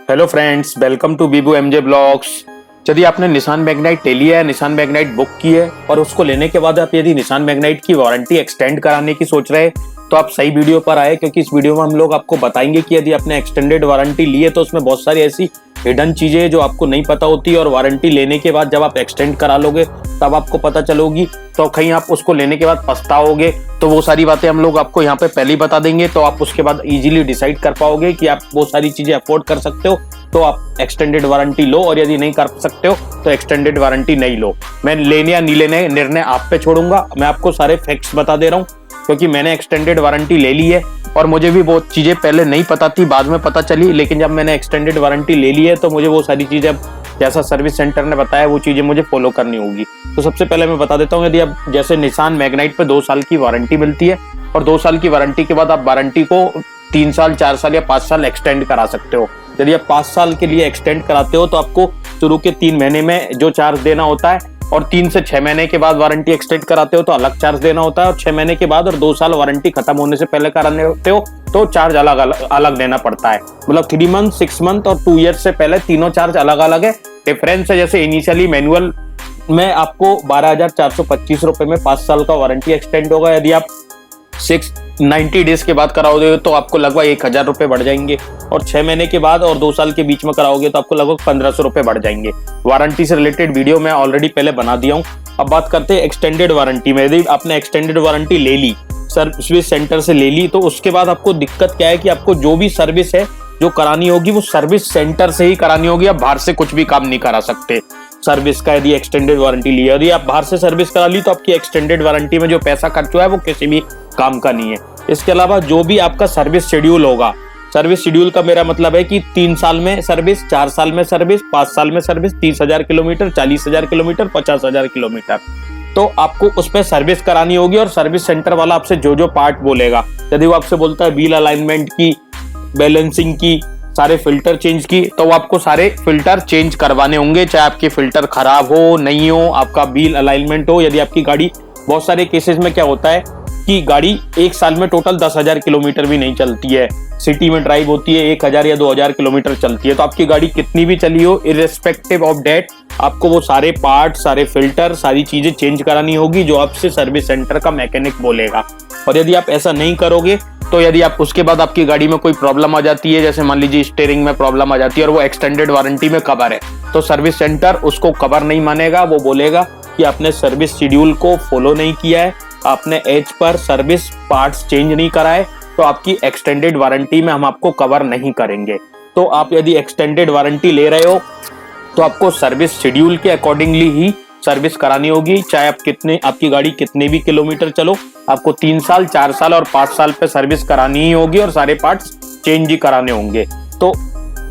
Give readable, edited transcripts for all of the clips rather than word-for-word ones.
Hello friends, welcome to बीबू MJ blogs. यदि आपने निसान मैग्नाइट ले लिया है, निसान मैग्नाइट बुक की है और उसको लेने के बाद आप यदि निसान मैग्नाइट की वारंटी एक्सटेंड कराने की सोच रहे हैं तो आप सही वीडियो पर आए, क्योंकि इस वीडियो में हम लोग आपको बताएंगे कि यदि आपने एक्सटेंडेड वारंटी ली है तो उसमें बहुत सारी ऐसी हिडन चीजें हैं जो आपको नहीं पता होती और वारंटी लेने के बाद जब आप एक्सटेंड करा लोगे तब आपको पता चलोगी, तो कहीं आप उसको लेने के बाद पछताओगे। तो वो सारी बातें हम लोग आपको यहाँ पे पहले ही बता देंगे, तो आप उसके बाद इजीली डिसाइड कर पाओगे कि आप वो सारी चीजें अफोर्ड कर सकते हो तो आप एक्सटेंडेड वारंटी लो, और यदि नहीं कर सकते हो तो एक्सटेंडेड वारंटी नहीं लो। मैं लेने या नहीं लेने निर्णय आप पे छोड़ूंगा। मैं आपको सारे फैक्ट्स बता दे रहा हूँ क्योंकि मैंने एक्सटेंडेड वारंटी ले ली है और मुझे भी बहुत चीजें पहले नहीं पता थी, बाद में पता चली। लेकिन जब मैंने एक्सटेंडेड वारंटी ले ली है तो मुझे वो सारी चीजें अब जैसा सर्विस सेंटर ने बताया वो चीजें मुझे फॉलो करनी होगी। तो सबसे पहले मैं बता देता हूँ, यदि आप जैसे निसान मैग्नाइट पे 2 साल की वारंटी मिलती है और 2 साल की वारंटी के बाद आप वारंटी को 3 साल, 4 साल या 5 साल एक्सटेंड करा सकते हो। यदि आप 5 साल के लिए एक्सटेंड कराते हो तो आपको शुरू के 3 महीने में जो चार्ज देना होता है और 3 से 6 महीने के बाद वारंटी एक्सटेंड कराते हो तो अलग चार्ज देना होता है, और 6 महीने के बाद और 2 साल वारंटी खत्म होने से पहले कराने होते हो तो चार्ज अलग देना पड़ता है। मतलब 3 मंथ, 6 मंथ और 2 ईयर्स से पहले तीनों चार्ज अलग अलग है। डिफरेंस है, जैसे इनिशियली मैनुअल में आपको 12,425 रुपए में 5 साल का वारंटी एक्सटेंड होगा। यदि आप 90 डेज के बाद कराओगे तो आपको लगभग 1,000 रुपए बढ़ जाएंगे, और 6 महीने के बाद और 2 साल के बीच में कराओगे तो आपको लगभग 1,500 रुपए बढ़ जाएंगे। वारंटी से रिलेटेड वीडियो मैं ऑलरेडी पहले बना दिया हूँ। अब बात करते हैं एक्सटेंडेड वारंटी में। यदि आपने एक्सटेंडेड वारंटी ले ली, सर्विस सेंटर से ले ली, तो उसके बाद आपको दिक्कत क्या है कि आपको जो भी सर्विस है जो करानी होगी वो सर्विस सेंटर से ही करानी होगी। आप बाहर से कुछ भी काम नहीं करा सकते सर्विस का। यदि एक्सटेंडेड वारंटी ली है, यदि आप बाहर से सर्विस करा ली तो आपकी एक्सटेंडेड वारंटी में जो पैसा खर्च हुआ है वो किसी भी काम का नहीं है। इसके अलावा जो भी आपका सर्विस शेड्यूल होगा, सर्विस शेड्यूल का मेरा मतलब है कि 3 साल में सर्विस, 4 साल में सर्विस, 5 साल में सर्विस, 30,000 किलोमीटर, 40,000 किलोमीटर, 50,000 किलोमीटर, तो आपको उस पर सर्विस करानी होगी। और सर्विस सेंटर वाला आपसे जो जो पार्ट बोलेगा, यदि वो आपसे बोलता है व्हील अलाइनमेंट की, बैलेंसिंग की, सारे फिल्टर चेंज की, तो वो आपको सारे फिल्टर चेंज करवाने होंगे, चाहे आपके फिल्टर खराब हो नहीं हो, आपका व्हील अलाइनमेंट हो। यदि आपकी गाड़ी, बहुत सारे केसेस में क्या होता है कि गाड़ी 1 साल में टोटल 10,000 किलोमीटर भी नहीं चलती है, सिटी में ड्राइव होती है 1,000 या 2,000 किलोमीटर चलती है, तो आपकी गाड़ी कितनी भी चली हो, इर्रेस्पेक्टिव ऑफ डेट, आपको वो सारे पार्ट, सारे फिल्टर, सारी चीजें चेंज करानी होगी जो आपसे सर्विस सेंटर का मैकेनिक बोलेगा। और यदि आप ऐसा नहीं करोगे तो यदि आप उसके बाद आपकी गाड़ी में कोई प्रॉब्लम आ जाती है, जैसे मान लीजिए स्टीयरिंग में प्रॉब्लम आ जाती है और वो एक्सटेंडेड वारंटी में कवर है, तो सर्विस सेंटर उसको कवर नहीं मानेगा। वो बोलेगा कि आपने सर्विस शेड्यूल को फॉलो नहीं किया है, आपने as per service parts change नहीं कराए, तो आपकी एक्सटेंडेड वारंटी में हम आपको कवर नहीं करेंगे। तो आप यदि एक्सटेंडेड वारंटी ले रहे हो तो आपको सर्विस शेड्यूल के अकॉर्डिंगली ही सर्विस करानी होगी। चाहे आप आपकी गाड़ी कितने भी किलोमीटर चलो, आपको 3 साल, 4 साल और 5 साल पे सर्विस करानी ही होगी और सारे पार्ट्स चेंज ही कराने होंगे। तो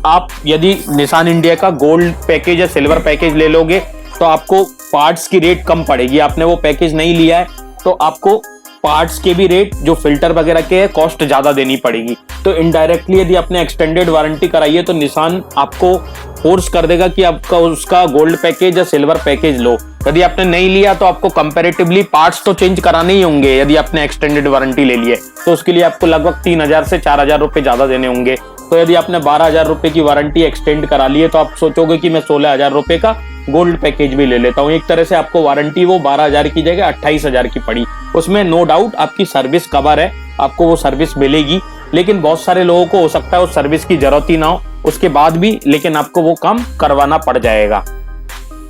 आप यदि निसान इंडिया का गोल्ड पैकेज या सिल्वर पैकेज ले लोगे तो आपको पार्ट्स की रेट कम पड़ेगी। आपने वो पैकेज नहीं लिया है तो आपको पार्ट्स के भी रेट, जो फिल्टर वगैरह के है, कॉस्ट ज्यादा देनी पड़ेगी। तो इनडायरेक्टली यदि आपने एक्सटेंडेड वारंटी कराई है तो निसान आपको फोर्स कर देगा कि आपका उसका गोल्ड पैकेज या सिल्वर पैकेज लो। यदि आपने नहीं लिया तो आपको कंपैरेटिवली पार्ट्स तो चेंज कराने ही होंगे। यदि आपने एक्सटेंडेड वारंटी ले ली है तो उसके लिए आपको लगभग 3,000 से 4,000 रुपए ज्यादा देने होंगे। तो यदि आपने 12,000 रुपए की वारंटी एक्सटेंड करा ली है तो आप सोचोगे कि मैं 16,000 रुपए का गोल्ड पैकेज भी ले लेता हूँ। एक तरह से आपको वारंटी वो 12,000 की जगह 28,000 की पड़ी। उसमें नो डाउट आपकी सर्विस कवर है, आपको वो सर्विस मिलेगी, लेकिन बहुत सारे लोगों को हो सकता है उस सर्विस की जरूरत ही ना हो उसके बाद भी, लेकिन आपको वो काम करवाना पड़ जाएगा।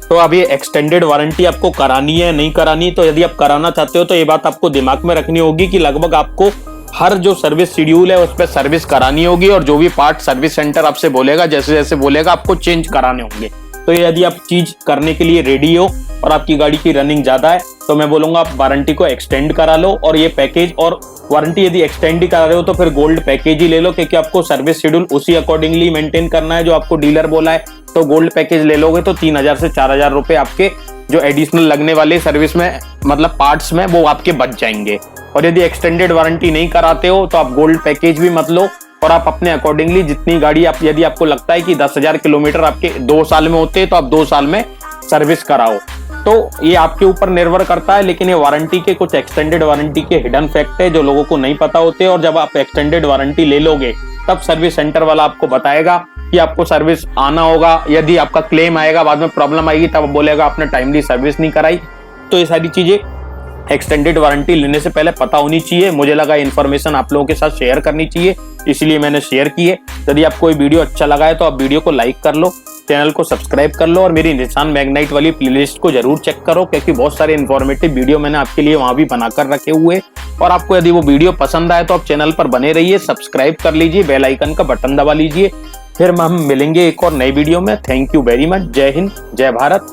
तो अब ये एक्सटेंडेड वारंटी आपको करानी है नहीं करानी, तो यदि आप कराना चाहते हो तो ये बात आपको दिमाग में रखनी होगी कि लगभग आपको हर जो सर्विस शेड्यूल है उस पर सर्विस करानी होगी, और जो भी पार्ट सर्विस सेंटर आपसे बोलेगा, जैसे जैसे बोलेगा, आपको चेंज कराने होंगे। तो यदि आप चीज करने के लिए रेडी हो और आपकी गाड़ी की रनिंग ज्यादा है तो मैं बोलूंगा आप वारंटी को एक्सटेंड करा लो, और ये पैकेज, और वारंटी यदि एक्सटेंड ही करा रहे हो तो फिर गोल्ड पैकेज ही ले लो, क्योंकि आपको सर्विस शेड्यूल उसी अकॉर्डिंगली मेंटेन करना है जो आपको डीलर बोला है। तो गोल्ड पैकेज ले लोगे तो 3,000 से 4,000 रुपए आपके जो एडिशनल लगने वाले सर्विस में, मतलब पार्ट्स में, वो आपके बच जाएंगे। और यदि एक्सटेंडेड वारंटी नहीं कराते हो तो आप गोल्ड पैकेज भी मत लो, और आप अपने अकॉर्डिंगली जितनी गाड़ी आप, यदि आपको लगता है कि 10,000 किलोमीटर आपके 2 साल में होते हैं तो आप 2 साल में सर्विस कराओ। तो ये आपके ऊपर निर्भर करता है, लेकिन ये वारंटी के कुछ एक्सटेंडेड वारंटी के हिडन फैक्ट है जो लोगों को नहीं पता होते, और जब आप एक्सटेंडेड वारंटी ले लोगे तब सर्विस सेंटर वाला आपको बताएगा कि आपको सर्विस आना होगा, यदि आपका क्लेम आएगा बाद में प्रॉब्लम आएगी तब बोलेगा आपने टाइमली सर्विस नहीं कराई। तो ये सारी चीजें एक्सटेंडेड वारंटी लेने से पहले पता होनी चाहिए। मुझे लगा इन्फॉर्मेशन आप लोगों के साथ शेयर करनी चाहिए, इसलिए मैंने शेयर की है। यदि आपको ये वीडियो अच्छा लगा है तो आप वीडियो को लाइक कर लो, चैनल को सब्सक्राइब कर लो और मेरी निसान मैग्नाइट वाली प्लेलिस्ट को जरूर चेक करो, क्योंकि बहुत सारे इन्फॉर्मेटिव वीडियो मैंने आपके लिए वहां भी बनाकर रखे हुए। और आपको यदि वो वीडियो पसंद आए तो आप चैनल पर बने रहिए, सब्सक्राइब कर लीजिए, बेल आइकन का बटन दबा लीजिए। फिर हम मिलेंगे एक और नई वीडियो में। Thank you very much. जय हिंद, जय भारत।